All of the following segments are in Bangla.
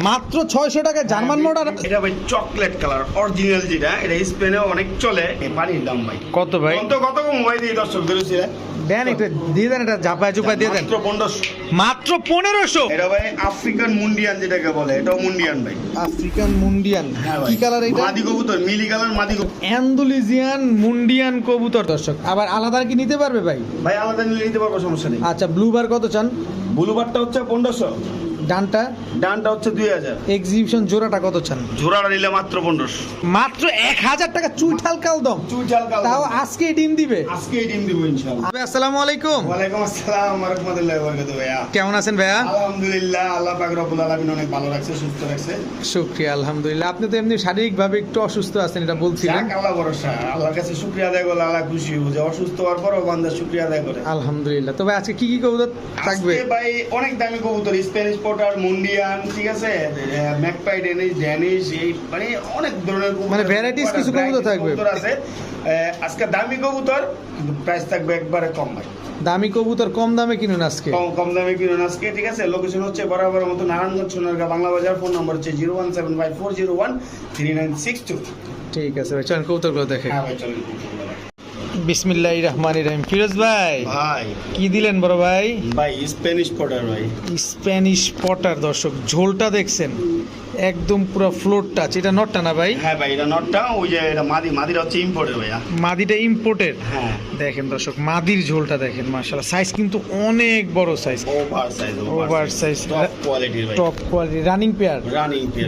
মাত্র 600 টাকা জার্মান মোটর। এটা ভাই চকলেট কালার অরিজিনাল যেটা, এটা স্পেনে অনেক চলে। পানির দাম ভাই কত ভাই? কত মোবাইল দিয়ে দর্শকদের ছিল দেন এটা দিয়ে দেন, এটা জাপায় জুপায় দিয়ে দেন। মাত্র 1500। এটা ভাই আফ্রিকান মুন্ডিয়ান যেটাকে বলে, এটাও মুন্ডিয়ান ভাই। আফ্রিকান মুন্ডিয়ান কি কালার এটা? মাদি কবুতর, মিলি কালার মাদি কবুতর। অ্যান্ডালুজিয়ান মুন্ডিয়ান কবুতর দর্শক। আবার আলাদা কি নিতে পারবে ভাই? ভাই আলাদা নিলে নিতে পারবো, সমস্যা নেই। আচ্ছা ব্লুবার কত চান? ব্লুবারটা হচ্ছে 1500, ডানটা ডানটা হচ্ছে 2000। এক্সিবিশন জোড়াটা কত চান? জোড়াটা নিলে মাত্র 1500। মাত্র 1000 টাকা চুইঠাল কালদম। তাও আজকে ডিম দিবে? আজকেই ডিম দিব ইনশাআল্লাহ। আসসালামু আলাইকুম। ওয়ালাইকুম আসসালাম ওয়া রাহমাতুল্লাহি ওয়া বারাকাতুহু। ভাইয়া কেমন আছেন ভাইয়া? আলহামদুলিল্লাহ, আল্লাহ পাক রব্বুল আলামিন অনেক ভালো রাখছে, সুস্থ রাখছে। শুকরিয়া আলহামদুলিল্লাহ। আপনি তো এমনি শারীরিকভাবে একটু অসুস্থ আছেন, এটা বলছিলেন। যাক আল্লাহ ভরসা, আল্লাহর কাছে শুকরিয়া আদায় করলে আল্লাহ খুশি হয়ে যায়। অসুস্থ হওয়ার পরও বান্দা শুকরিয়া আদায় করে। আলহামদুলিল্লাহ। তবে আজকে কি কি কবুতর থাকবে? আজকে ভাই অনেক দামি কবুতর, স্প্যানিশ পটার, মুন্ডিয়ান, ঠিক আছে, ম্যাকপাই, ড্যানিশ, এই মানে অনেক ধরনের কবুতর, মানে ভ্যারাইটিস কিছু কবুতর থাকবে আছে। আজকে দামি কবুতর, কিন্তু প্রাইস থাকবে একবারে কম ভাই। দামি কবুতর কম দামে কিনুন আজকে। কম দামে কিনুন আজকে, ঠিক আছে। লোকেশন হচ্ছে বরাবর মতো নারায়ণগঞ্জ সোনারগাঁ বাংলা বাজার। ফোন নম্বর হচ্ছে 01754013962। ঠিক আছে ভাই, চলেন কবুতরগুলো দেখে। হ্যাঁ ভাই চলুন। বিসমিল্লাহির রহমানির রহিম। ফিরোজ ভাই ভাই কি দিলেন বড় ভাই? ভাই স্প্যানিশ পটার ভাই, স্প্যানিশ পটার দর্শক। ঝোলটা দেখছেন একদম পুরো ফ্লোর টাচ। এটা নটটা না ভাই? হ্যাঁ ভাই এটা নটটা, ওই যে এটা মাদিটা হচ্ছে ইম্পোর্টের ভাইয়া। মাদিটা ইম্পোর্টেড। হ্যাঁ দেখেন দর্শক মাদির ঝোলটা দেখেন, মাশাআল্লাহ সাইজ কিন্তু অনেক বড় সাইজ, ওভার সাইজ, টপ কোয়ালিটির ভাই, টপ কোয়ালিটি। রানিং পেয়ার,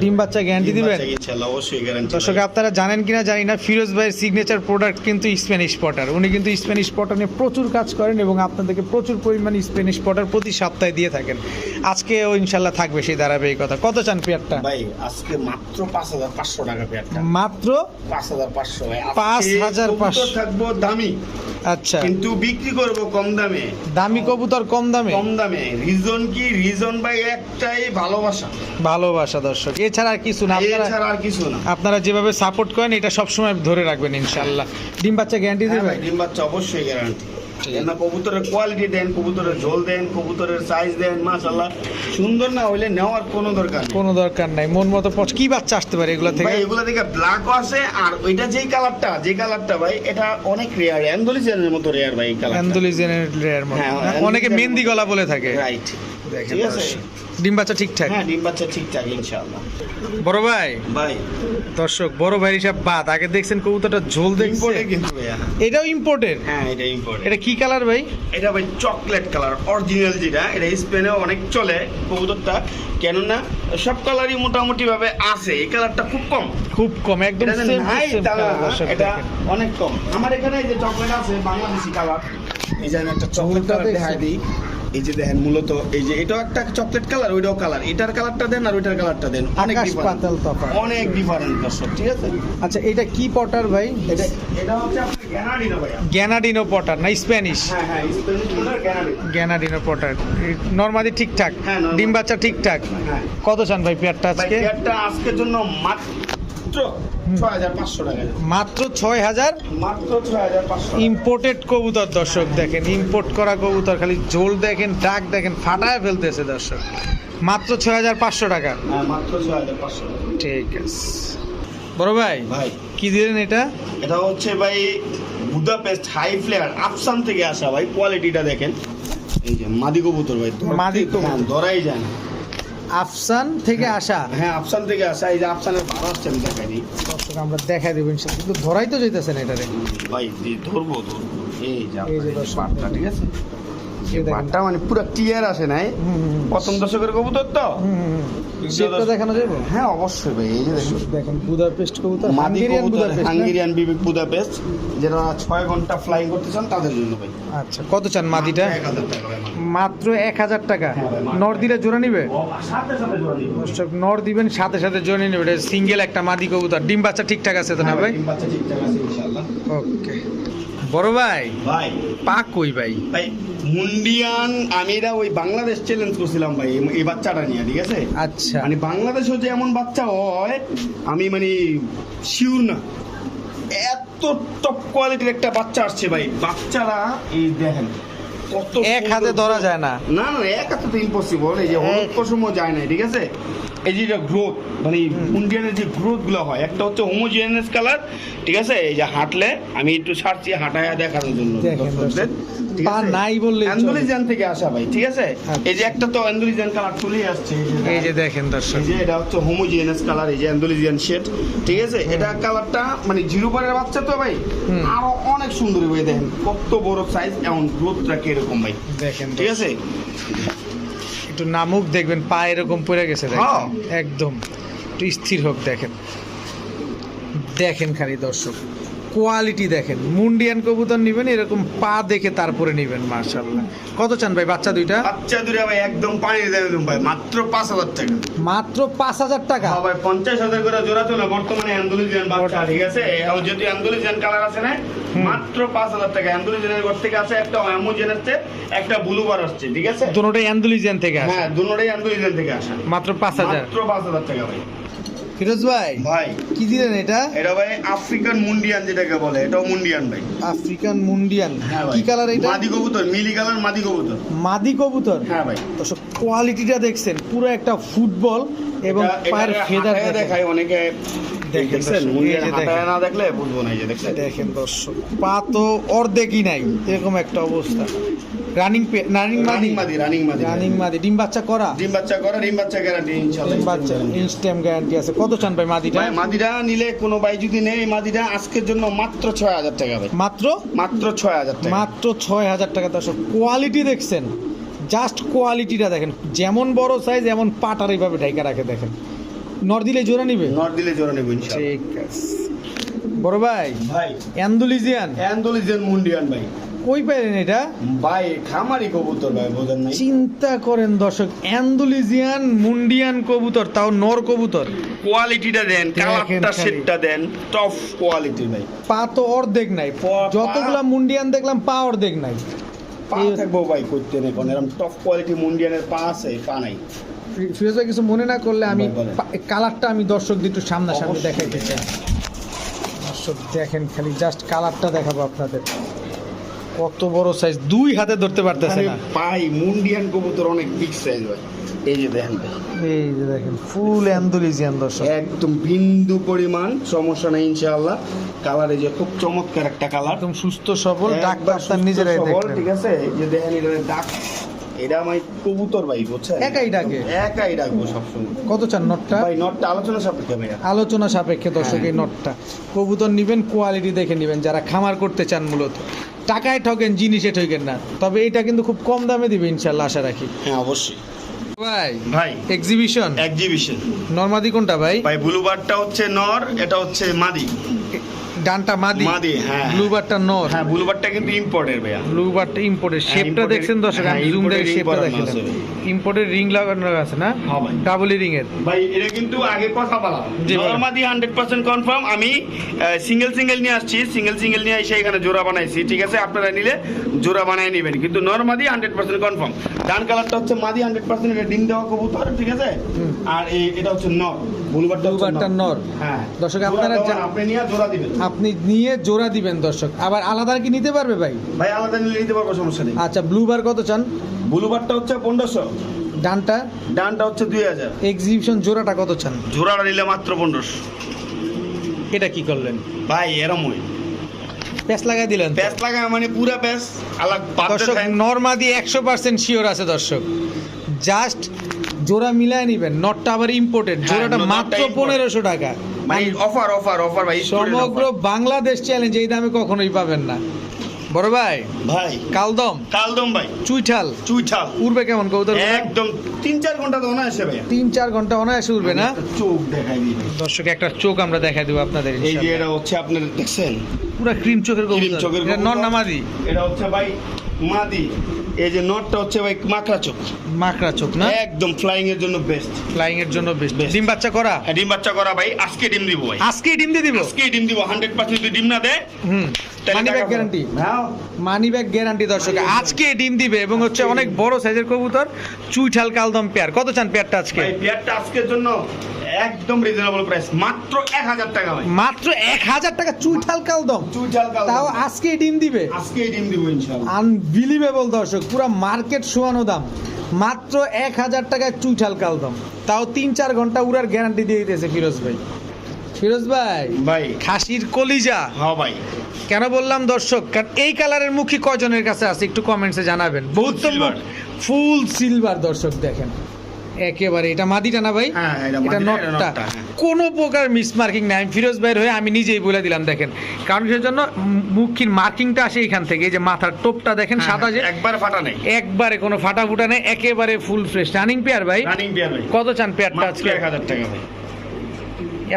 ডিম বাচ্চা গ্যারান্টি দিবেন ইনশাআল্লাহ? অবশ্যই গ্যারান্টি। দর্শক আপনারা জানেন কিনা জানি না, ফিরোজ ভাইয়ের সিগনেচার প্রোডাক্ট কিন্তু স্প্যানিশ পটার। উনি কিন্তু স্প্যানিশ পটার নিয়ে প্রচুর কাজ করেন এবং আপনাদেরকে প্রচুর পরিমাণে স্প্যানিশ পটার প্রতি সপ্তাহে দিয়ে থাকেন। আজকেও ইনশাআল্লাহ থাকবে সেই ধারাবাহিকতা। কত চান পেয়ারটা? ভাই আজকে মাত্র 5500 টাকা পেয়ারটা। মাত্র 5500 ভাই। 5500 থাকবো দামি, আচ্ছা, কিন্তু বিক্রি করব কম দামে। দামি কবুতর কম দামে। কম দামে রিজন কি? রিজন ভাই একটাই, ভালোবাসা। ভালোবাসা দর্শক, এছাড়া আর কিছু না। এছাড়া আর কিছু না। আপনারা যেভাবে সাপোর্ট করেন এটা সবসময় ধরে রাখবেন ইনশাআল্লাহ। ডিম বাচ্চা গ্যারান্টি হ্যাঁ দেবেন? ভাই ডিম বাচ্চা অবশ্যই গ্যারান্টি। না কবুতরের কোয়ালিটি দেন, কবুতরের ঝোল দেন, কবুতরের সাইজ দেন, মাশাআল্লাহ সুন্দর না হইলে নেওয়ার কোনো দরকার নেই। কোনো দরকার নাই, মন মতো কি বাচ্চা আসতে পারে এগুলা থেকে? ভাই এগুলা থেকে ব্ল্যাকও আছে, আর ওইটা যেই কালারটা ভাই এটা অনেক রেয়ার, অ্যান্ডালুজিয়ানের মতো রেয়ার ভাই এই কালারটা। অ্যান্ডালুজিয়ানের রেয়ার মতো, হ্যাঁ, অনেকে মেহেন্দি গলা বলে থাকে। রাইট, দেখেন ঠিক আছে। ডিম বাচ্চা ঠিকঠাক? হ্যাঁ ডিম বাচ্চা ঠিকঠাক ইনশাআল্লাহ। বড় ভাই ভাই দর্শক, বড় ভাই হিসাব বাদ, আগে দেখছেন কবুতরটা ঝোল দেখছেন? ইম্পোর্টেড কিন্তু ভাইয়া। এটাও ইম্পোর্টেড? হ্যাঁ এটা ইম্পোর্টেড। এটা কি কালার ভাই? এটা ভাই চকলেট কালার অরিজিনাল যেটা, এটা স্পেনে অনেক চলে কবুতরটা, কেননা সব কালারই মোটামুটি ভাবে আছে, এই কালারটা খুব কম, খুব কম, একদম এটা সেম নাই, সেম তা না, দর্শক এটা দেখেন। অনেক কম। আমার এখানে এই যে চকলেট আছে বাংলাদেশি কালার, এই যে আমি একটা চকলেট কালার দেখাই দিই। এই যে দেখেন, মূলত এই যে এটাও একটা চকলেট কালার, ওইটাও কালার, এটার কালারটা দেন আর ওইটার কালারটা দেন, অনেক আকাশ ডিফারেন্ট, পাতাল তফাৎ। অনেক ডিফারেন্ট দর্শক, ঠিক আছে। আচ্ছা এটা কি পটার ভাই? এটা হচ্ছে আপনার গ্যানাডিনো ভাইয়া। গ্যানাডিনো পটার না স্প্যানিশ? হ্যাঁ হ্যাঁ স্প্যানিশ কালার গ্যানাডিনো। গ্যানাডিনো পটার নরমালি ঠিকঠাক? হ্যাঁ, normal। ডিম বাচ্চা ঠিকঠাক? হ্যাঁ। কত চান ভাই পেয়ারটা ভাই আজকে? পেয়ারটা আজকের জন্য মাত্র 6500 টাকা। মাত্র 6000? মাত্র 6500। ইম্পোর্টেড কবুতর দর্শক দেখেন, ইম্পোর্ট করা কবুতর, খালি ঝোল দেখেন, ডাক দেখেন, ফাটায় ফেলতেছে দর্শক। মাত্র 6500 টাকা। হ্যাঁ মাত্র 6500 টাকা। ঠিক আছে বড় ভাই, ভাই কি দিলেন এটা? এটা হচ্ছে ভাই বুদাপেস্ট হাই ফ্লেয়ার আফসান থেকে আসা ভাই, কোয়ালিটিটা দেখেন। এই যে মাদি কবুতর ভাই, মাদি কবুতর। হ্যাঁ, ধরাই যায় না। আফসান থেকে আসা? হ্যাঁ আফসান থেকে আসা, এই যে আফসানের ভাড়া আসছে আমি দেখাই দিই। দর্শক আমরা দেখাই দেবো ইনশাআল্লাহ, কিন্তু ধরাই তো যাইতেছেন এটারে। ভাই ধরবো। এই যে এই যে আপনার দর্শক পাটটা, ঠিক আছে। এই দেখেন। পাটটা মানে পুরো ক্লিয়ার আসে নাই, প্রথম দশকের কবুতর তো। শেপটা দেখানো যাবে? হ্যাঁ অবশ্যই ভাই, এই যে দেখুন দেখেন বুদাপেস্ট কবুতর, মাদি হাঙ্গেরিয়ান কবুতর, বুদাপেস্ট না? হাঙ্গেরিয়ান বিবেক বুদাপেস্ট, যারা 6 ঘন্টা ফ্লাইং করতে চান তাদের জন্য ভাই। আচ্ছা কত চান মাদিটা? 1000 টাকা ভাই। মাত্র 1000 টাকা। হ্যাঁ ভাই, মাত্র। নর দিলে জোড়া নিবে? সাথে সাথে জোড়া দিব। দর্শক নর দিবেন, সাথে সাথে জোড়া নিবে। এটা সিঙ্গেল একটা মাদি কবুতর। ডিম বাচ্চা ঠিকঠাক আছে তো না ভাই? ডিম বাচ্চা ঠিকঠাক আছে ইনশাআল্লাহ। ওকে বড় ভাই, ভাই পাক কই ভাই? ভাই মুন্ডিয়ান আমি এটা ওই বাংলাদেশ চ্যালেঞ্জ করছিলাম ভাই এই বাচ্চাটা নিয়ে, ঠিক আছে। আচ্ছা মানে বাংলাদেশেও যে এমন বাচ্চা হয় আমি মানে শিওর না, এত টপ কোয়ালিটির একটা বাচ্চা আসছে ভাই। বাচ্চারা এই দেখেন কত এক হাতে ধরা যায় না। না না এক হাতে তো ইম্পসিবল, এই যে হলুদ পশমও যায় না, ঠিক আছে। এই যে গ্রোথ মানে ইন্ডিয়ানের যে গ্রোথ গুলো হয়, একটা হচ্ছে হোমোজিনিয়াস কালার, ঠিক আছে? এই যে হাঁটলে আমি একটু ছাড়ছি হাঁটায় দেখানোর জন্য, দেখেন দর্শকদের, ঠিক পা আছে? নাই বললেই চলে। অ্যান্ডালুসিয়ান থেকে আসা ভাই, ঠিক আছে? আচ্ছা। এই যে একটা তো অ্যান্ডালুসিয়ান কালার চলে আসছে, এই যে দেখেন দর্শক, এই যে এটা হচ্ছে হোমোজিনিয়াস কালার, এই যে অ্যান্ডালুসিয়ান শেড, ঠিক আছে? এটা কালারটা মানে জিরো পারের বাচ্চা তো ভাই আরো অনেক সুন্দর ভাই, দেখেন কত বড় সাইজ, এমন গ্রোথটা কিরকম ভাই, দেখেন ঠিক আছে? একটু নামুক দেখবেন, পা এরকম পড়ে গেছে দেখেন, হ্যাঁ। একদম একটু স্থির হোক, দেখেন দেখেন খালি দর্শক কোয়ালিটি দেখেন। মুন্ডিয়ান কবুতর নিবেন এরকম পা দেখে তারপরে নিবেন। মাশাআল্লাহ। কত চান ভাই বাচ্চা দুইটা? বাচ্চা দুটো ভাই একদম পানির দামে দিলাম ভাই, মাত্র 5,000 টাকা। মাত্র 5,000 টাকা? হ্যাঁ ভাই, 50,000 করে জোড়া চলে বর্তমানে অ্যান্ডালুসিয়ান বাচ্চা, ঠিক আছে? আর যদি অ্যান্ডালুসিয়ান কালার আছে না, মাত্র 5,000 টাকা। অ্যান্ডালুসিয়ানের ঘর থেকে আছে একটা হোমোজিন আসছে, একটা ব্লুবার আসছে, ঠিক আছে? দুটোটাই অ্যান্ডালুসিয়ান থেকে আসে? হ্যাঁ, দুটোটাই অ্যান্ডালুসিয়ান থেকে আসা। মাত্র 5,000? মাত্র 5,000 টাকা ভাই। ফিরোজ ভাই ভাই কি দিলেন এটা? এটা ভাই আফ্রিকান মুন্ডিয়ান যেটাকে বলে, এটাও মুন্ডিয়ান ভাই। আফ্রিকান মুন্ডিয়ান? হ্যাঁ ভাই। কি কালার এটা? মাদি কবুতর, মিলি কালার মাদি কবুতর। মাদি কবুতর? হ্যাঁ ভাই। দর্শক কোয়ালিটিটা দেখছেন, পুরো একটা ফুটবল এবং পায়ের ফেদার দেখায় অনেকে, দেখেন দেখছেন? দর্শক, মুন্ডিয়ান এই যে দেখেন। হাঁটায় না দেখলে বুঝবো না, এই যে দেখছেন? দেখেন দর্শক পা তো অর্ধেকই নাই, এরকম একটা অবস্থা। রানিং রানিং মাদি? রানিং মাদি। রানিং মাদি। ডিম বাচ্চা করা? ডিম বাচ্চা করে, ডিম বাচ্চা গ্যারান্টি ইনশাআল্লাহ। ডিম বাচ্চা ইনস্ট্যান্ট গ্যারান্টি আছে। কত চান ভাই মাদিটা? ভাই মাদিটা নিলে কোনো ভাই যদি নেই, এই মাদিটা আজকের জন্য মাত্র 6,000 টাকা ভাই। মাত্র? মাত্র 6,000 টাকা। মাত্র 6,000 টাকা। দর্শক কোয়ালিটি দেখছেন, জাস্ট কোয়ালিটিটা দেখেন, যেমন বড় সাইজ এমন পাটার এইভাবে ঢাইকা রাখে দেখেন। নর দিলে জোড়া নিবে? নর দিলে জোড়া নেব ইনশাআল্লাহ। ঠিক আছে বড় ভাই। ভাই অ্যান্ডালুসিয়ান? অ্যান্ডালুসিয়ান মুন্ডিয়ান ভাই। কই পাইলেন এটা? ভাই খামারি কবুতর ভাই, বোঝেন নাই? চিন্তা করেন দর্শক, অ্যান্ডালুসিয়ান মুন্ডিয়ান কবুতর, তাও নর কবুতর। কোয়ালিটিটা দেন, কালারটা খালি। সেটটা দেন, টপ কোয়ালিটি ভাই। পা তো অর্ধেক নাই, যতগুলা মুন্ডিয়ান দেখলাম পা অর্ধেক নাই। পা থাকবো ভাই করতে নেই কোন, এরকম টপ কোয়ালিটি মুন্ডিয়ানের পা আছে, পা নাই। ফিরোজ ভাই কিছু মনে না করলে আমি বলেন, বলেন। কালারটা আমি দর্শকদের একটু সামনাসামনি অবশ্যই। দেখাইতে চাই। দর্শক দেখেন খালি, জাস্ট কালারটা দেখাবো আপনাদের। কত বড় সাইজ, দুই হাতে ধরতে পারতেছে আরে না। ভাই মুন্ডিয়ান কবুতর অনেক বিগ সাইজ ভাই, এই যে দেখেন ভাই, এই যে দেখেন ফুল অ্যান্ডালুসিয়ান দর্শক। একদম বিন্দু পরিমাণ সমস্যা নেই ইনশাআল্লাহ। কালারে যে খুব চমৎকার একটা কালার, একদম সুস্থ সবল, একবার ডাক্তার তার সুস্থ নিজেরাই সবল, দেখবেন। ঠিক আছে? এই যে দেখেন এটা ডাক, এটা আমার কবুতর ভাই, বুঝছেন? একাই ডাকে? একাই ডাকবো সবসময়। কত চান নটটা? ভাই নটটা আলোচনা সাপেক্ষে ভাইয়া। আলোচনা সাপেক্ষে দর্শক হ্যাঁ। এই নটটা। কবুতর নিবেন কোয়ালিটি দেখে নিবেন, যারা খামার করতে চান মূলত। টাকায় ঠকেন, জিনিসে ঠকেন না। তবে এটা কিন্তু খুব কম দামে দিবে ইনশাল্লাহ, আশা রাখি। হ্যাঁ অবশ্যই ভাই ভাই। এক্সিবিশন এক্সিবিশন নরমাদি কোনটা ভাই? ভাই ব্লুবারটা হচ্ছে নর, এটা হচ্ছে মাদি। ডানটা মাদি, মাদি, হ্যাঁ। ব্লুবারটা নর। হ্যাঁ ব্লুবারটা কিন্তু ইম্পোর্টের ভাইয়া। ব্লুবারটা ইম্পোর্টের। শেপটা imported- দেখছেন দর্শক, হ্যাঁ, আমি জুম imported দেখে ring শেপটা করানো দেখেন। আছে। ইম্পোর্টের রিং লাগানো আছে না? হ্যাঁ ভাই। ডাবল রিং এর। ভাই এটা কিন্তু আগে কথা বললাম, জি, বলেন। নরমাদি 100% কনফার্ম। আমি সিঙ্গেল সিঙ্গেল নিয়ে আসছি, সিঙ্গেল নিয়ে এসে এখানে জোড়া বানাইছি, ঠিক আছে? আপনারা নিলে জোড়া বানায় নেবেন, কিন্তু নরমাদি 100% কনফার্ম। ডান কালারটা হচ্ছে মাদি 100%, এটা ডিম দেওয়া কবুতর, ঠিক আছে? আর এটা হচ্ছে নর, ব্লুবারটা নর। হ্যাঁ দর্শক জোড়া আপনারা দেওয়া না, আপনি নিয়ে জোড়া দিবেন। আপনি নিয়ে জোড়া দিবেন দর্শক। আবার আলাদা কি নিতে পারবে ভাই? ভাই আলাদা নিলে নিতে পারবো, সমস্যা নেই। আচ্ছা ব্লুবার কত চান? ব্লুবারটা হচ্ছে 1500, ডানটা? ডানটা হচ্ছে 2000। এক্সিবিশন জোড়াটা কত চান? জোড়াটা নিলে মাত্র 1500। এটা কি করলেন ভাই এরমই প্যাচ লাগাই দিলেন তো? প্যাচ লাগা মানে পুরা প্যাচ আলাগ দর্শক নরমাদি 100% শিওর আছে দর্শক, জাস্ট জোড়া মিলায় নিবেন। নটটা আবার ইম্পোর্টেড, হ্যাঁ, জোড়াটা নটটা মাত্র imported। 1500 টাকা। মানে অফার ভাই, সমগ্র বাংলাদেশ চ্যালেঞ্জ, এই দামে কখনোই পাবেন না। বড় ভাই ভাই কালদম, কালদম ভাই, চুইঠাল চুইঠাল উড়বে কেমন কবুতর? একদম 3-4 ঘন্টা তো না আসে ভাই, 3-4 ঘন্টা অনায়াসে উড়বে না? চোখ দেখাই দিই ভাই। দর্শক একটা চোখ আমরা দেখাই দেবো আপনাদের এই যে ইনশাআল্লাহ। এটা হচ্ছে আপনার দেখছেন পুরো ক্রিম চোখের ক্রিম কবুতর। চোখের এটা নর কবুতর। না মাদি? এটা হচ্ছে ভাই মাদি। এই যে নটটা হচ্ছে ভাই মাকড়া চোখ, মাকড়া চোখ না? একদম ফ্লাইং এর জন্য বেস্ট। ফ্লাইং এর জন্য বেস্ট। Best। ডিম বাচ্চা করা? হ্যাঁ ডিম বাচ্চা করা ভাই, আজকে ডিম দিব ভাই, আজকেই ডিম দিয়ে দিব? আজকে ডিম দিব 100%। যদি ডিম না দেয় হুম, তাহলে মানি ব্যাগ টাকা গ্যারান্টি? হ্যাঁ মানি ব্যাগ গ্যারান্টি দর্শক। আজকে ডিম দিবে এবং হচ্ছে অনেক বড় সাইজের কবুতর, চুইঠাল কালদম পেয়ার। কত চান পেয়ারটা আজকে? ভাই পেয়ারটা আজকের জন্য একদম রিজনেবল প্রাইস, মাত্র 1000 টাকা ভাই। মাত্র 1000 টাকা চুইঠাল কালদম, চুইঠাল কালদম তাও আজকেই ডিম দিবে? আজকেই ডিম দিব ইনশাআল্লাহ। আনবিলিভেবল দর্শক, পুরো মার্কেট শোয়ানো দাম। মাত্র 1000 টাকায় চুইঠাল কালদম, তাও 3-4 ঘন্টা উড়ার গ্যারান্টি দিয়ে দিতেছে ফিরোজ ভাই। ফিরোজ ভাই, ভাই খাসির কলিজা। হ্যাঁ ভাই, কেন বললাম দর্শক, কারণ এই কালারের মুখী কয়জনের কাছে আছে একটু কমেন্টসে জানাবেন। বহুত silver। ফুল সিলভার দর্শক দেখেন একেবারে। এটা মাদিটা না ভাই? হ্যাঁ, এটা এটা মাদিটা, এটা নটটা। নটটা, হ্যাঁ। কোনো প্রকার মিস মার্কিং নাই। আমি ফিরোজ ভাইয়ের হয়ে আমি নিজেই বলে দিলাম দেখেন, কারণ সেজন্য মুখীর মার্কিংটা আসে এইখান থেকে। এই যে মাথার টোপটা দেখেন সাদা, যে একবার ফাটা নেই, একবারে কোনো ফাটা ফুটা নেই, একেবারে ফুল ফ্রেশ রানিং পেয়ার ভাই। রানিং পেয়ার ভাই। কত চান পেয়ারটা মাত্র আজকে? 1000 টাকা ভাই।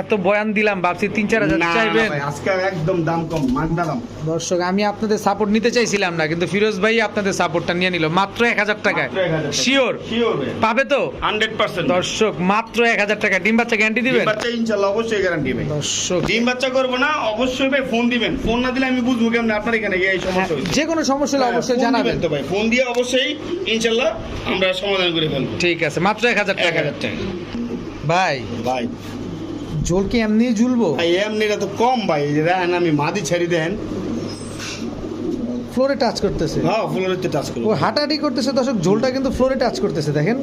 এত বয়ান দিলাম, ভাবছি 3-4 হাজার না, চাইবেন। না ভাই, আজকে একদম দাম কম, মাগনা দাম। দর্শক আমি আপনাদের সাপোর্ট নিতে চাইছিলাম না, কিন্তু ফিরোজ ভাই আপনাদের সাপোর্টটা নিয়ে নিল মাত্র 1000 টাকায়। মাত্র 1000 টাকা। শিওর শিওর ভাই, পাবে তো 100%। দর্শক? মাত্র 1000 টাকা ডিম বাচ্চা গ্যারান্টি ডিম দিবেন বাচ্চা ইনশাআল্লাহ অবশ্যই গ্যারান্টি ভাই। দর্শক? ডিম বাচ্চা করবো না, অবশ্যই ভাই ফোন দিবেন। ফোন না দিলে আমি বুঝবো কেমন আপনার এখানে গিয়ে এই সমস্যা হয়েছে। যে কোনো সমস্যা হলে অবশ্যই ফোন জানাবেন। দিবেন তো ভাই, ফোন দিয়ে অবশ্যই ইনশাআল্লাহ আমরা সমাধান করে ফেলবো। ঠিক আছে, মাত্র 1000 টাকা 1000 টাকা ভাই। ভাই। জোল কি এমনি ঝুলবো? ভাই এমনিটা তো কম ভাই, এই যে দেখেন আমি মাদি ছেড়ে দেন, ফ্লোরে টাচ করতেছে, হ্যাঁ ফ্লোরের টাচ ও করবো। হাঁটাহাঁটি করতেছে দর্শক, ঝোলটা কিন্তু ফ্লোরে টাচ করতেছে দেখেন।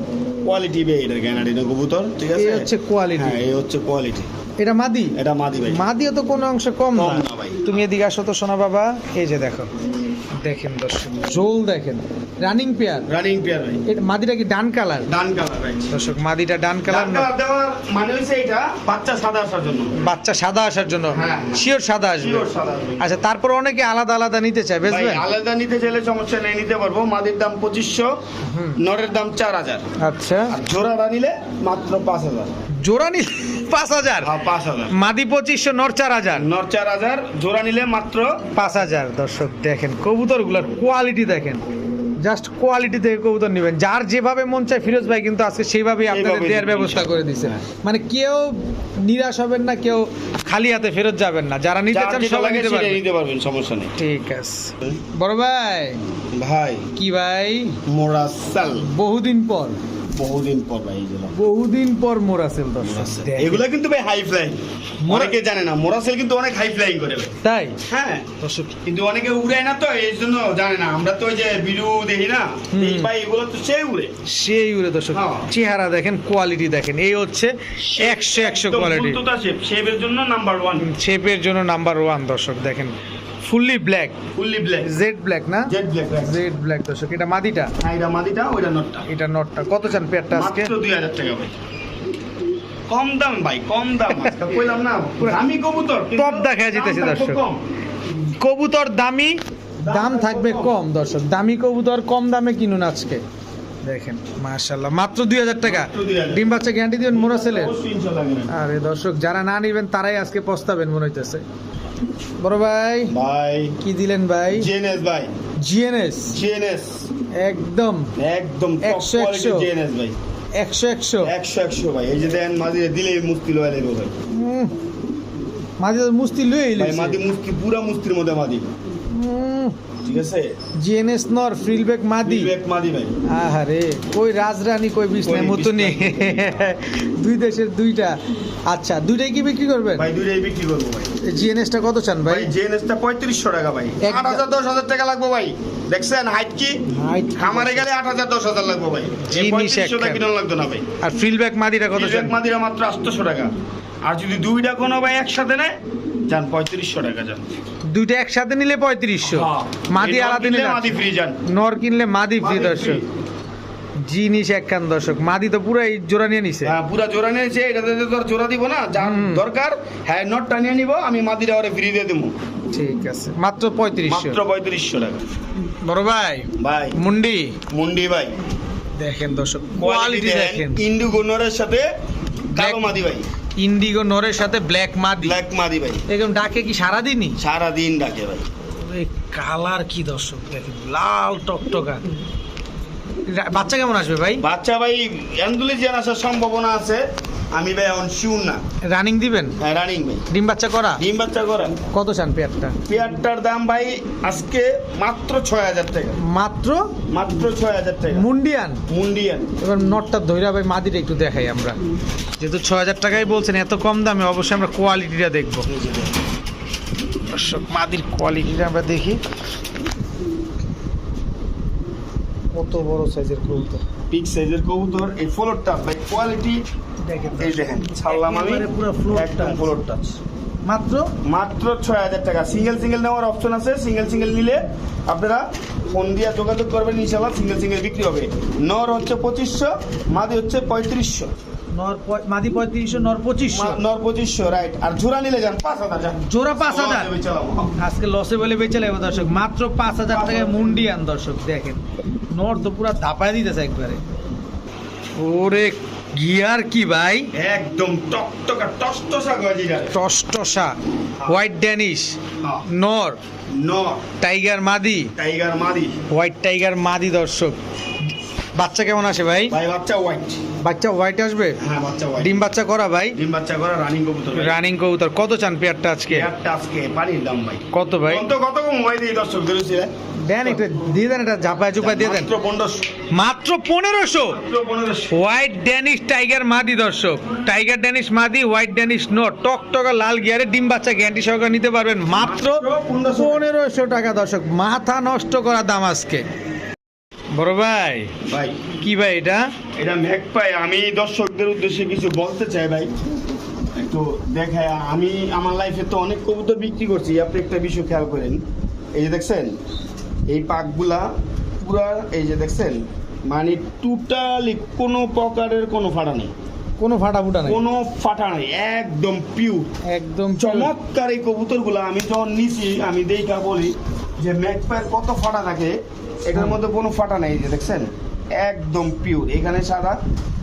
কোয়ালিটি ভাই এটার গ্যারান্টি না কবুতর, ঠিক আছে? এই হচ্ছে কোয়ালিটি। হ্যাঁ, এই হচ্ছে কোয়ালিটি। এটা মাদি? এটা মাদি ভাই। মাদিও তো কোনো অংশে কম কম না। না ভাই। তুমি এদিকে আসো তো সোনা বাবা। এই যে দেখো, দেখেন দর্শক ঝোল দেখেন, রানিং পেয়ার। রানিং পেয়ার ভাই। এটা মাদিটা কি ডান কালার? ডান কালার ভাই। দর্শক মাদিটা ডান কালার, ডান কালার দেওয়ার মানে হইছে এটা বাচ্চা সাদা আসার জন্য। বাচ্চা সাদা আসার জন্য। হ্যাঁ। শিওর সাদা আসবে। শিওর সাদা আসবে। আচ্ছা, তারপর অনেকে আলাদা আলাদা নিতে চায়, ভাই বুঝবেন? আলাদা নিতে চাইলে সমস্যা নেই, নিতে পারবো। মাদির দাম 2500, নরের দাম 4000, আচ্ছা, আর জোড়াটা নিলে মাত্র 5000। জোড়া নিলে 5000, হ্যাঁ 5000। মাদি 2500, নর 4000, নর 4000, জোড়া নিলে মাত্র 5000। দর্শক দেখেন কবুতরগুলোর কোয়ালিটি দেখেন, জাস্ট কোয়ালিটি থেকে কবুতর নেবেন। যার যেভাবে মন চায় ফিরোজ ভাই কিন্তু আজকে সেইভাবেই আপনাদের সেইভাবেই দেওয়ার দিবেন, ব্যবস্থা করে দিছে। হ্যাঁ। মানে কেউ নিরাশ হবেন না, কেউ খালি হাতে ফেরত যাবেন না। যারা নিতে যার চান যেটা সবাই লাগে নিতে সেটাই পারবেন। নিতে পারবেন, সমস্যা নেই। ঠিক আছে বড় ভাই। ভাই কি ভাই? মোরাসাল, বহুদিন পর, বহুদিন পর ভাই এগুলো। বহুদিন পর মোরাসেল দর্শক দেখেন। এগুলো কিন্তু ভাই হাই ফ্লাইং, অনেকে জানে না মোরাসেল কিন্তু অনেক হাই ফ্লাইং করে ভাই। তাই হ্যাঁ, দর্শক কিন্তু অনেকে উড়ায় না, তো এই জন্য জানে না। আমরা তো ওই যে ভিডিও দেখি না, এই ভাই এগুলো তো সেই উড়ে। সেই উড়ে দর্শক, হ্যাঁ। চেহারা দেখেন, কোয়ালিটি দেখেন, এই হচ্ছে 100 কোয়ালিটি। শেপের জন্য নাম্বার 1, শেপের জন্য নাম্বার 1 দর্শক দেখেন, fully black, fully black, jet black না, জেড ব্ল্যাক। জেড ব্ল্যাক দর্শক। এটা মাদিটা, হ্যাঁ এটা মাদিটা, ওইটা নটটা। এটা নটটা। কত চান পেয়ারটা আজকে? মাত্র 2000 টাকা ভাই। কম দাম ভাই, কম দাম। আজকে কইলাম না দামি কবুতর, টপ দেখায় যেতেছে দামটা খুব দর্শক। কম। কবুতর দামি, দাম থাকবে কম দর্শক। দামি কবুতর কম দামে কিনুন আজকে। দেখেন মাশাআল্লাহ, মাত্র 2000 টাকা। মাত্র 2000 ডিম বাচ্চা গ্যারান্টি দিবেন মোরাসেলের? অবশ্যই ইনশাআল্লাহ নেবেন। আরে দর্শক, যারা না নিবেন তারাই আজকে পস্তাবেন মনে হইতেছে। বড় ভাই ভাই কি দিলেন ভাই? জিএনএস ভাই, জিএনএস জিএনএস একদম একদম টপ 100 কোয়ালিটি জিএনএস ভাই। 100 100 ভাই। এই যে দেন মাদি দিলেই মুশকিল হয়ে যাবে ভাই। মাঝে মুস্তি লুই ভাই মাদি মুস্কি, পুরা মুস্তির মধ্যে মাদি, ঠিক আছে? জিএনএস নর ফ্রিলব্যাক মাদি। বিবেক মাদি ভাই। আহারে, কই রাজরানী কই বিষ্ণু কই মতনি, দুই দেশের দুইটা। আচ্ছা, দুইটাই কি বিক্রি করবেন? ভাই দুইটাই বিক্রি করবো ভাই। জিএনএসটা কত চান ভাই? ভাই জিএনএসটা 3500 টাকা ভাই। এক- 8000 10000 টাকা লাগবে ভাই। দেখছেন হাইট কি? Height কি? খামারে গেলে 8000 10000 লাগবে ভাই। এই জিনিস 3500 টাকা একখান। কিনা লাগতো না ভাই। আর ফ্রিলব্যাক মাদিটা কত চান? বিবেক মাদিরা মাত্র 800 টাকা। আর যদি দুইটা কোনো ভাই একসাথে নেয় যান 3500 টাকা যান। দুইটা একসাথে নিলে 3500, মাদি এই নর আলাদা কিনলে নিলে মাদি ফ্রি যান। নর কিনলে মাদি ফ্রি মাদি দর্শক। free। জিনিস একখান দর্শক, মাদি তো পুরাই জোড়া নিয়ে নিছে। হ্যাঁ পুরা জোড়া নিয়েছে, এটাতে তো আর জোড়া দিব না, যার দরকার হ্যাঁ নট টানিয়ে নিব, আমি মাদিরা ওরে ফ্রি দিয়ে দেবো। ঠিক আছে, মাত্র 3500। মাত্র 3500 টাকা। বড় ভাই ভাই মুন্ডি মুন্ডি ভাই, দেখেন দর্শক, কোয়ালিটি কোয়ালিটি দেখেন। দেখেন। ইন্ডিগো নরের সাথে কালো Black- মাদি ভাই, ইন্ডিগো নরের সাথে ব্ল্যাক মাদি। ব্ল্যাক মাদি ভাই। এরকম ডাকে কি সারাদিনই? সারা দিন ডাকে ভাই। এই কালার কি দর্শক দেখেন, লাল টকটকা। বাচ্চা কেমন আসবে ভাই? বাচ্চা ভাই অ্যান্ডুলিজিয়ান আসার সম্ভাবনা আছে, আমি ভাই এখন শিউর না। রানিং দিবেন? হ্যাঁ রানিং ভাই, ডিম বাচ্চা করা? ডিম বাচ্চা করা। কত চান পেয়ারটা? পেয়ারটার দাম ভাই আজকে মাত্র 6000 টাকা। মাত্র মাত্র 6000 টাকা মুন্ডিয়ান। মুন্ডিয়ান। এবার নটটা ধইরা ভাই মাদিটা একটু দেখাই আমরা, যেহেতু 6000 টাকাই বলছেন এত কম দামে, অবশ্যই আমরা কোয়ালিটিটা দেখবো দর্শক। মাদির কোয়ালিটিটা আমরা দেখি, কত বড় সাইজের কবুতর। বিগ সাইজের কবুতর, এই ফ্লোর টাচ ভাই কোয়ালিটি দেখেন এই দেখেন ছাড়লাম আমি একেবারে পুরো floor একদম touch। ফ্লোর টাচ মাত্র মাত্র ৬,০০০ টাকা। সিঙ্গেল নেওয়ার অপশন আছে, সিঙ্গেল নিলে আপনারা ফোন দিয়ে যোগাযোগ করবেন, ইনশাল্লাহ সিঙ্গেল বিক্রি হবে। নর হচ্ছে ২৫০০, মাদি হচ্ছে ৩৫০০। মাদি ৩৫০০, নর ২৫০০। নর ২৫০০ রাইট। আর জোড়া নিলে যান ৫,০০০। জোড়া ৫,০০০। আজকে লসে বলে বেঁচে লাগবে দর্শক, মাত্র ৫,০০০ টাকায় মুন্ডিয়ান দর্শক দেখেন। নর তো পুরো ধাপায় দিতেছে একবারে। ওরে গিয়ার কি ভাই, একদম টকটকা টসটসা গজিরা। টসটসা হোয়াইট ড্যানিশ নর, নর টাইগার মাদি, টাইগার মাদি, হোয়াইট টাইগার মাদি দর্শক। বাচ্চা কেমন আসে ভাই? ভাই বাচ্চা হোয়াইট। বাচ্চা হোয়াইট আসবে? হ্যাঁ বাচ্চা হোয়াইট। ডিম বাচ্চা করা ভাই? ডিম বাচ্চা করা রানিং কবুতর। রানিং কবুতর। কত চান পেয়ারটা আজকে? একটা আজকে পানির দাম ভাই কত ভাই? কত কম হয় এই দর্শকদের ছিল। দেন একটা দিয়ে দেন, এটা ঝাপায় চুপায় দিয়ে দেন। মাত্র ১৫০০। মাত্র ১৫০০। মাত্র ১৫০০। হোয়াইট ড্যানিশ টাইগার মাদি দর্শক, টাইগার ড্যানিশ মাদি, হোয়াইট ড্যানিশ নর, টকটকা লাল গিয়ারে ডিম বাচ্চা গ্যারান্টি সহকারে নিতে পারবেন মাত্র ১৫০০ টাকা দর্শক। মাথা নষ্ট করা দাম আজকে। বড় ভাই ভাই কি ভাই এটা? এটা ম্যাকপাই। আমি দর্শকদের উদ্দেশ্যে কিছু বলতে চাই ভাই, একটু দেখায়। আমি আমার লাইফে তো অনেক কবুতর বিক্রি করছি, আপনি একটা বিষয় খেয়াল করেন। এই যে দেখছেন এই পাকগুলা পুরা, এই যে দেখছেন মানে টোটালি কোনো প্রকারের কোনো ফাটা নেই, কোনো ফাটা ফুটা নাই, কোনো ফাটা নেই, একদম পিওর, একদম চমৎকার এই কবুতরগুলো। আমি যখন নিছি আমি দেখা বলি যে ম্যাকপাইয়ের কত ফাটা থাকে, এটার মধ্যে কোনো ফাটা নেই। এই যে দেখছেন একদম পিওর, এখানে সাদা,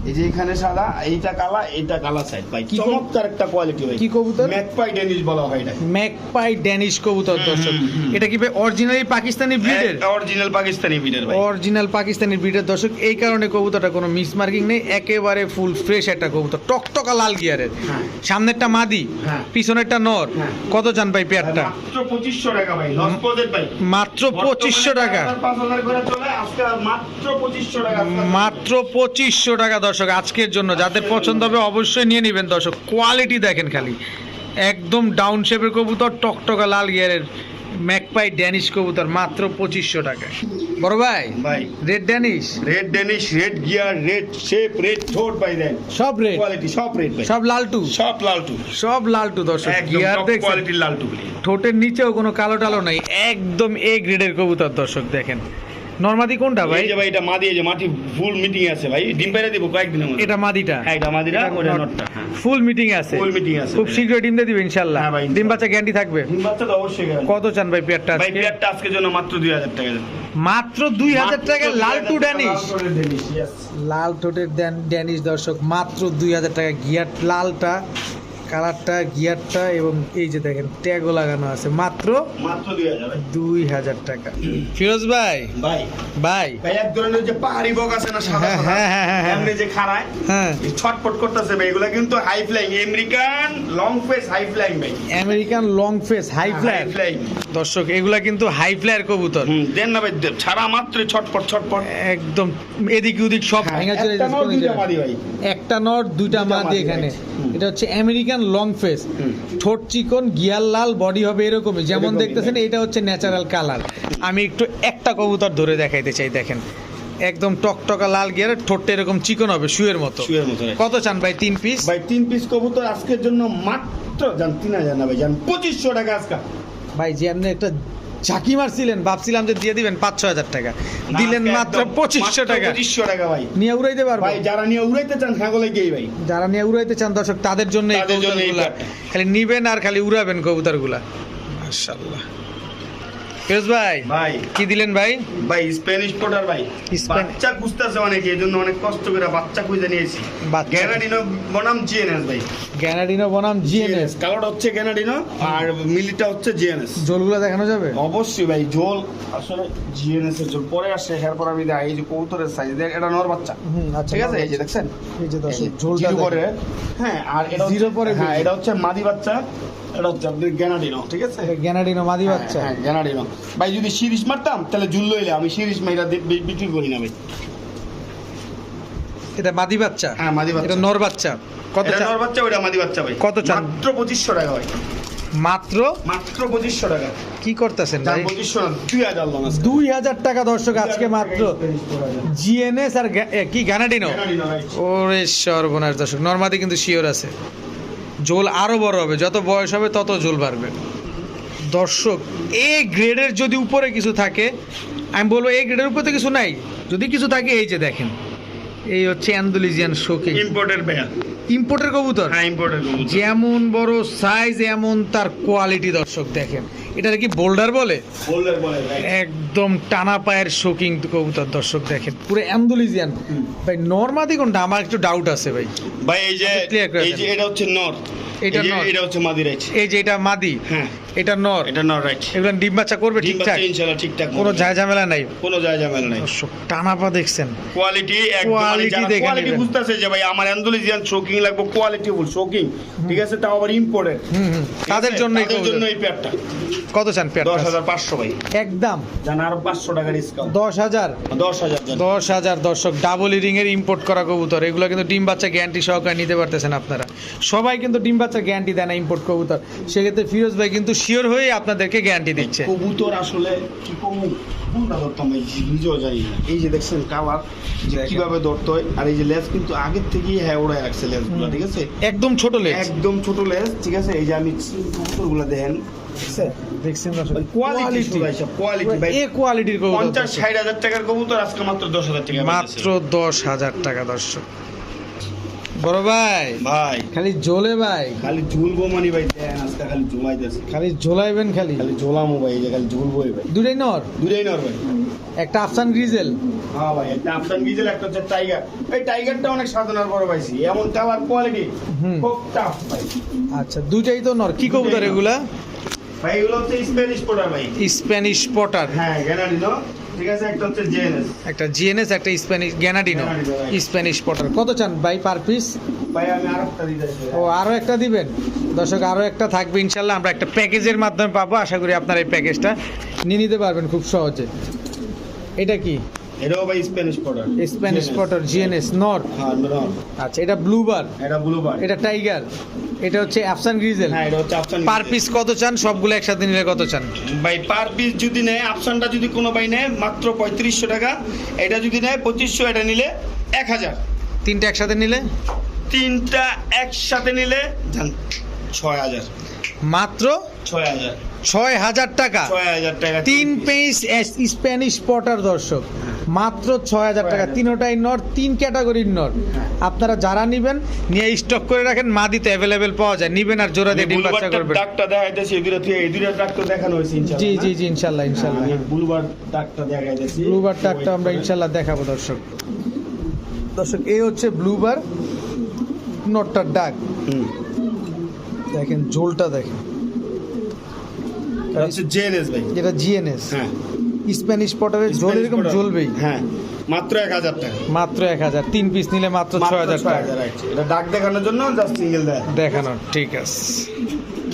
এই যে এখানে সাদা, এইটা কালা, এইটা কালা সাইড ভাই। কি চমৎকার একটা কোয়ালিটি ভাই। কি কবুতর? ম্যাকপাই ডেনিশ বলা হয় এটা। ম্যাকপাই ড্যানিশ কবুতর দর্শক। এটা কি ভাই অরিজিনালি পাকিস্তানি ব্রিডের? অরিজিনাল পাকিস্তানি ব্রিডের ভাই। অরিজিনাল পাকিস্তানি ব্রিডের দর্শক। এই কারণে কবুতরটা কোনো মিস মার্কিং নেই, একেবারে ফুল ফ্রেশ একটা কবুতর, টকটকা লাল গিয়ারের। হ্যাঁ। সামনেরটা মাদি, হ্যাঁ। পিছনেরটা নর। হ্যাঁ। কত চান ভাই পেয়ারটা? মাত্র ২৫০০ টাকা ভাই, লস প্রজেক্ট ভাই। মাত্র ২৫০০ টাকা। ৫,০০০ করে চলে আজকে, মাত্র ২৫০০ টাকা। মাত্র ২৫০০ টাকা দর্শক আজকের জন্য। যাদের পছন্দ হবে অবশ্যই নিয়ে নেবেন দর্শক। কোয়ালিটি দেখেন খালি, একদম ডাউন শেপের কবুতর, টকটকা লাল গিয়ারের ম্যাকপাই ড্যানিশ কবুতর, মাত্র ২৫০০ টাকা। বড় ভাই ভাই red Danish, red Danish, red gear, red shape, red ঠোঁট ভাই দেন, সব রেড, কোয়ালিটি সব রেড ভাই, সব লালটু, সব লালটু, সব লালটু দর্শক। একদম গিয়ার টপ দেখছেন, কোয়ালিটির লালটু বলি। ঠোঁটের নিচেও কোনো কালো টালো নাই, একদম এ গ্রেডের কবুতর দর্শক দেখেন। নরমাদি কোনটা ভাই? এই যে ভাই এটা মাদি, এই যে মাটি ফুল মিটিং আছে ভাই, ডিম পেড়ে দিব কয়েকদিনের মধ্যে। এটা মাদিটা, হ্যাঁ এটা মাদিটা, ওটা নটটা। হ্যাঁ ফুল মিটিং আছে, ফুল মিটিং আছে, খুব শীঘ্রই ডিম দিয়ে দিবে ইনশাআল্লাহ। হ্যাঁ ভাই, ডিম বাচ্চা গ্যারান্টি থাকবে। ডিম বাচ্চা তো অবশ্যই গ্যারান্টি। কত চান ভাই পেয়ারটা ভাই আজকে? পেয়ারটা আজকের জন্য মাত্র ২০০০ টাকা দেন। মাত্র ২০০০ টাকা লালটু ড্যানিশ, ডেনিশ, yes। লাল ঠোঁটের ড্যানিশ দর্শক, মাত্র ২০০০ টাকা। গিয়ার লালটা, কালারটা, গিয়ারটা এবং এই যে দেখেন ট্যাগও লাগানো আছে, মাত্র মাত্র ২০০০ ভাই। ২০০০ টাকা। ফিরোজ ভাই ভাই ভাই ভাই এক ধরনের যে পাহাড়ি বক আছে না, সাদা হ্যাঁ, সাদা, হ্যাঁ, হ্যাঁ, হ্যাঁ। এমনি যে খাড়ায়, হ্যাঁ, এই ছটপট করতেছে ভাই, এগুলা কিন্তু high flying American long face high flying ভাই, American long face high flyer flying. দর্শক। এগুলা কিন্তু হাই ফ্লায়ার কবুতর, দেন না ভাই, ছাড়া মাত্র ছটপট ছটপট। একদম এদিক ওদিক সব ভাঙা চলে একটা নর, দুইটা মাদি ভাই। একটা নর দুইটা দুইটা মাদি মাদি, এখানে। হুম। এটা হচ্ছে আমেরিকান লং ফেস, ঠোঁট চিকন, গিয়ার লাল, বডি হবে এরকমই যেমন এরকমই, দেখতেছেন। এটা হচ্ছে ন্যাচারাল কালার। আমি একটু একটা কবুতর ধরে দেখাইতে চাই, দেখেন একদম টকটকা লাল গিয়ার, ঠোঁটটা এরকম চিকন হবে শুয়ের মতো। শুয়ের মতো ভাই। কত চান ভাই 3 পিস? ভাই ৩ পিস কবুতর আজকের জন্য মাত্র জান ৩০০০ না ভাই, জান ২৫০০ টাকা আজকে। ভাই যে আপনি একটা ঝাঁকি মারছিলেন, ভাবছিলাম যে দিয়ে দিবেন ৫-৬ টাকা, দিলেন না, মাত্র একদম ২৫০০ টাকা। ২৫০০ টাকা ভাই। নিয়ে উড়াইতে পারবো ভাই যারা নিয়ে উড়াইতে চান ছাগলে গিয়ে ভাই, যারা নিয়ে উড়াইতে চান দর্শক তাদের জন্য এই তাদের জন্য এই কবুতরগুলা। প্যাকটা। খালি নিবেন আর খালি উড়াবেন কবুতরগুলা। মাশাআল্লাহ। ফিরোজ ভাই ভাই কি দিলেন ভাই? ভাই স্প্যানিশ পোটার ভাই, বাচ্চা খুঁজতেছে অনেকে, এই জন্য অনেক কষ্ট করে বাচ্চা খুঁজে নিয়েছি। বাচ্চা। গ্যানাডিনো বনাম জিএনএস ভাই, গ্যানাডিনো বনাম জিএনএস। কালারটা হচ্ছে গ্যানাডিনো আর মিলিটা হচ্ছে জিএনএস। জলগুলো দেখানো যাবে? অবশ্যই ভাই, জোল আসলে জিএনএস এর জোল পরে আসে, এরপর আমি দেখ এই যে কবুতরের সাইজ দেখ, এটা নর বাচ্চা, আচ্ছা ঠিক আছে? এই যে দেখছেন, এই যে দর্শক এই যে ঝোলটা জিরো দেখেন। পরে, হ্যাঁ, আর এটা জিরো হচ্ছে- পরে হ্যাঁ বেশি। এটা হচ্ছে মাদি বাচ্চা, এটা হচ্ছে আপনার গ্যানাডিনো, ঠিক আছে? গ্যানাডিনো মাদি বাচ্চা। হ্যাঁ গ্যানাডিনো ভাই, যদি সিরিজ মারতাম তাহলে ঝুল লইলে, আমি সিরিজ মাইরা বিক্রি করি না ভাই। এটা মাদি বাচ্চা, হ্যাঁ মাদি বাচ্চা, এটা নর বাচ্চা। কত এটা চান? নর বাচ্চা, ওইটা মাদি বাচ্চা ভাই। কত চান? মাত্র ২৫০০ টাকা ভাই। মাত্র মাত্র 2500 টাকা। কি করতেছেন দাম ভাই? 2500 না, 2000 দাম আছে। 2000 টাকা দর্শক আজকে মাত্র জিএনএস আর কি গানাডিনো। ওরে সর্বনাশ দর্শক, নরমাদি কিন্তু শিওর আছে, ঝোল আরো বড় হবে, যত বয়স হবে তত ঝোল বাড়বে দর্শক। এ গ্রেডের যদি উপরে কিছু থাকে, আমি বলবো এই গ্রেডের উপরে তো কিছু নাই, যদি কিছু থাকে এই যে দেখেন, এই হচ্ছে অ্যান্ডালুজিয়ান শোকিং ইম্পোর্টেড ভাইয়া। ইম্পোর্টের কবুতর, হ্যাঁ ইম্পোর্টেড কবুতর। যেমন বড় সাইজ এমন তার কোয়ালিটি দর্শক দেখেন। এটা কি বোল্ডার বলে? বোল্ডার বলে ভাই। একদম টানা পায়ের শোকিং কবুতর দর্শক দেখেন, পুরো অ্যান্ডালুজিয়ান। ভাই নরমাদি কোনটা, আমার একটু ডাউট আছে ভাই। ভাই এই যে আপনি clear করে এই যে দেন। এটা হচ্ছে নর, এটা এই যে নর। এটা হচ্ছে মাদি রাইট। এই যে এটা মাদি, হ্যাঁ এটা নর, এটা নর রাইট। এগুলো ডিম বাচ্চা করবে ডিম ঠিকঠাক, বাচ্চা ইনশাআল্লাহ ঠিকঠাক কোনো করবে। ঝামেলা নাই কোনো ঝামেলা নাই। দর্শক টানা পা দেখছেন, কোয়ালিটি একদম, মানে Quality যারা দেখে কোয়ালিটি নেবেন। বুঝতাছে যে ভাই আমার অ্যান্ডালুজিয়ান শোকিং লাগবে, কোয়ালিটি ফুল শোকিং, ঠিক আছে, তাও আবার ইম্পোর্টেড, তাদের জন্য তাদের জন্য এই পেয়ারটা কত চান পেয়ার? 10500 ভাই। একদম জান আরো 500 টাকা ডিসকাউন্ট। 10,000। 10000 জান। 10,000 দর্শক, ডাবল ইরিং এর ইম্পোর্ট করা কবুতর, এগুলো কিন্তু ডিম বাচ্চা গ্যারান্টি সহকারে নিতে পারতেছেন আপনারা। সবাই কিন্তু ডিম বাচ্চা গ্যারান্টি দেয় না ইম্পোর্ট কবুতর, সেক্ষেত্রে ফিরোজ ভাই কিন্তু শিওর হয়ে আপনাদেরকে গ্যারান্টি দিচ্ছে। কবুতর আসলে কি কমু কোনটা ধরতাম ভাই নিজেও জানি না। এই যে দেখছেন কালার যে কিভাবে ধরতে হয়, আর এই যে লেজ কিন্তু আগের থেকেই হ্যাঁ ওড়ায় রাখছে লেজগুলো, ঠিক আছে, একদম ছোট লেজ, একদম ছোট লেজ, ঠিক আছে। এই যে আমি কবুতরগুলো দেখেন, দেখছেন দর্শক, কোয়ালিটি কোয়ালিটি ভাই। এ কোয়ালিটির কবুতর 50-60 হাজার টাকার কবুতর আজকে মাত্র 10,000 টাকা মাত্র 10,000 টাকা দর্শক। বড় ভাই ভাই খালি জ্বলে ভাই, খালি ঝুলবো মানে ভাই, দেন আজকে খালি ঝুলাইতেছে, খালি ঝোলাইবেন খালি। খালি ঝোলামো ভাই, এই যে খালি ঝুলবোই ভাই। দুটাই নর, দুটাই নর ভাই। একটা আফসান গ্রিজেল। হ্যাঁ ভাই, একটা আফসান গিজেল, একটা হচ্ছে টাইগার। এই টাইগারটা অনেক সাধনার বড় পাইছি, এমন কালার কোয়ালিটি খুব টাফ ভাই। আচ্ছা দুটাই তো নর, কি কবুতর এগুলা? ভাই এগুলো হচ্ছে স্প্যানিশ পোটার ভাই। স্প্যানিশ পটার, হ্যাঁ গ্যানাডিনো, ঠিক আছে, একটা হচ্ছে জেএনএস। একটা জিএনএস, একটা স্প্যানিশ গ্যানাডিনো, গ্যানাডিনো, স্প্যানিশ পটার। কত চান ভাই পার পিস? ভাই আমি আরেকটা দিতেছি। ও আরো একটা দিবেন দর্শক, আরো একটা থাকবে ইনশাল্লাহ, আমরা একটা প্যাকেজের মাধ্যমে পাবো। আশা করি আপনারা এই প্যাকেজটা নিয়ে নিতে পারবেন খুব সহজে। এটা কি? এটাও ভাই Spanish potter. Spanish Potter GNS নর। হ্যাঁ নর। আচ্ছা এটা ব্লুবার, এটা ব্লুবার, এটা টাইগার, এটা হচ্ছে আফসান গ্রিজেল। হ্যাঁ এটা হচ্ছে আফসান। পার পিস কত চান? সবগুলো একসাথে নিলে কত চান? ভাই পার পিস যদি নেয়, আফসানটা যদি কোনো ভাই নেয় মাত্র 3500 টাকা, এটা যদি নেয় 2500, এটা নিলে 1000। তিনটা একসাথে নিলে? তিনটা একসাথে নিলে জান 6000। মাত্র 6000। 6,000 টাকা। 6000 টাকা তিন পিস স্প্যানিশ পটার দর্শক, মাত্র 6,000 টাকা। তিনটাই নর, তিন ক্যাটাগরির নর। আপনারা যারা নিবেন নিয়ে স্টক করে রাখেন, মাদি তো অ্যাভেলেবেল পাওয়া যায়, নিবেন আর জোড়া দিয়ে ডিম বাচ্চা করবেন। ডাকটা দেখাইতেছি, এই দুইটা ডাক তো দেখানো হয়েছে ইনশাআল্লাহ। জি জি জি ইনশাল্লাহ ইনশাল্লাহ। ব্লুবার ডাকটা দেখাইতেছি। ব্লুবার টাকটা আমরা ইনশাল্লাহ দেখাবো দর্শক। দর্শক এই হচ্ছে ব্লুবার নটটার ডাক, দেখেন ঝোলটা দেখেন। এটা হচ্ছে জেএনএস ভাই। যেটা জিএনএস, হ্যাঁ স্প্যানিশ পটারের ঝোল এরকম জ্বলবেই। হ্যাঁ মাত্র 1000 টাকা। মাত্র 1,000, তিন পিস নিলে মাত্র 6,000 টাকা। 6000 রাইট। এটা ডাক দেখানোর জন্য জাস্ট সিঙ্গেল দেয় দেখানো, ঠিক আছে।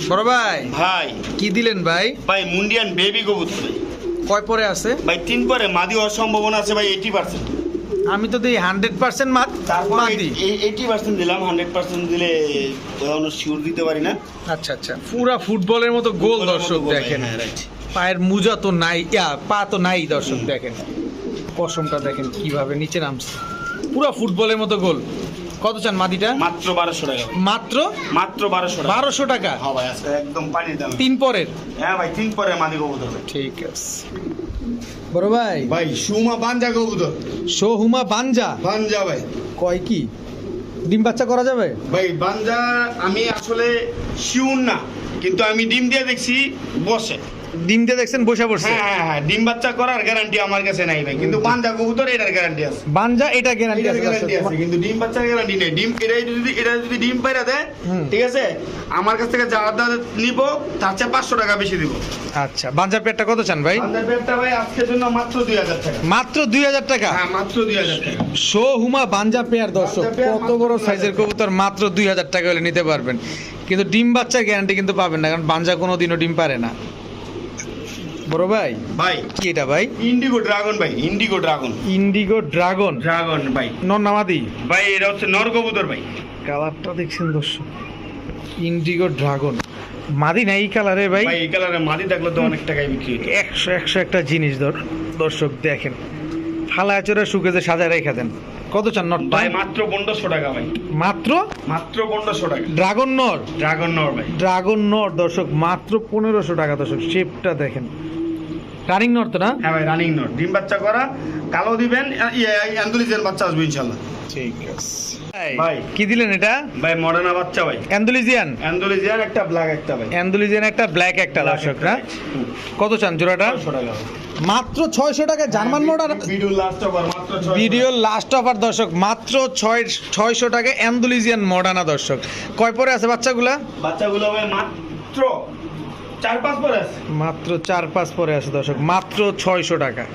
বড় ভাই ভাই। কি দিলেন ভাই? ভাই মুন্ডিয়ান বেবি কবুতর ভাই। কয় পরে আছে ভাই 3 পরে মাদি হওয়ার সম্ভাবনা আছে ভাই 80%। আমি তো দিই 100% তারপর মাদি। 80% দিলাম, 100% দিলে এখনো শিওর দিতে পারি না। আচ্ছা আচ্ছা, পুরা ফুটবলের মতো গোল দর্শক দেখেন, হ্যাঁ রাইট। পায়ের মুজা তো নাই, পা তো নাই দর্শক দেখেন, পশমটা দেখেন কিভাবে নিচে নামছে, পুরা ফুটবলের মতো গোল। কত চান মাদিটা? মাত্র 1200 টাকা ভাই। মাত্র মাত্র 1200 টাকা। 1200 টাকা। হ্যাঁ ভাই আজকে একদম পানির দাম। তিন পরের? হ্যাঁ ভাই 3 পরে মাদি কবুতর ভাই। ঠিক আছে বড় ভাই। ভাই সুমা বাঞ্জা কবুতর। সোহুমা বাঞ্জা। বাঞ্জা ভাই কয় কি ডিম বাচ্চা করা যাবে? ভাই বাঞ্জা আমি আসলে শিওর না, কিন্তু আমি ডিম দিয়ে দেখছি বসে। ডিম দিয়ে দেখছেন বসে পড়ছে? হ্যাঁ হ্যাঁ হ্যাঁ, ডিম বাচ্চা করার গ্যারান্টি আমার কাছে নাই ভাই, কিন্তু বাঞ্জা কবুতর এটার গ্যারান্টি আছে। বাঞ্জা এটা গ্যারান্টি এটার আছে গ্যারান্টি আছে, দর্শক। কিন্তু ডিম বাচ্চার গ্যারান্টি নেই। ডিম এটা যদি ডিম পাইরা দেয়, ঠিক আছে, আমার কাছ থেকে যা দাম নিব তার চেয়ে 500 টাকা বেশি দিব। আচ্ছা বাঞ্জা পেটটা কত চান ভাই? বাঞ্জার পেটটা ভাই আজকের জন্য মাত্র 2000 টাকা। মাত্র 2000 টাকা। হ্যাঁ মাত্র 2000 টাকা। সোহুমা বাঞ্জা পেয়ার দর্শক, বাঞ্জা পেয়ার কত বড় সাইজের কবুতর, মাত্র 2000 টাকা হলে নিতে পারবেন, কিন্তু ডিম বাচ্চার গ্যারান্টি কিন্তু পাবেন না, কারণ বাঞ্জা কোনোদিনও ডিম পারে না। বড় ভাই ভাই কি এটা ভাই? ইন্ডিগো ড্রাগন ভাই, Indigo dragon. Indigo dragon. Dragon ভাই। নর নামাদি ভাই এটা হচ্ছে নর কবুতর ভাই। কালারটা দেখছেন দর্শক, ইন্ডিগো ড্রাগন মাদি না এই কালারে ভাই? ভাই এই কালারে মাদি থাকলে তো অনেক টাকায় বিক্রি হতো। 100 একটা জিনিস দর্শক দেখেন, ফালায় চড়ে শুকেছে সাজায় রেখে দেন। কত চান নটটা? ভাই মাত্র 1500 টাকা ভাই, মাত্র মাত্র 1500 টাকা। ড্রাগন নর, ড্রাগন নর ভাই, ড্রাগন নর দর্শক মাত্র 1500 টাকা দর্শক। শেপটা দেখেন, রানিং নর তো না? হ্যাঁ ভাই রানিং নর, ডিম বাচ্চা করা, কালো দিবেন, অ্যান্ডুলিজের বাচ্চা আসবে ইনশাআল্লাহ। ঠিক আছে ভাই কি দিলেন এটা? ভাই মডার্না বাচ্চা ভাই, অ্যান্ডুলিজিয়ান, অ্যান্ডুলিজিয়ার একটা ব্ল্যাক একটা ভাই, অ্যান্ডুলিজিয়ান একটা ব্ল্যাক একটা দর্শক না? কত চান জোড়াটা? 600 টাকা ভাই। মাত্র 600 টাকা। জার্মান মডার ভিডিও লাস্ট অফার মাত্র 600 ভিডিও লাস্ট অফার দর্শক, মাত্র 600 টাকা অ্যান্ডুলিজিয়ান মডার্না দর্শক। কয় পরে আছে বাচ্চাগুলা? বাচ্চাগুলো ভাই মাত্র 4-5 পরে আছে। মাত্র 4-5 পরে আছে দর্শক, মাত্র 600 টাকা।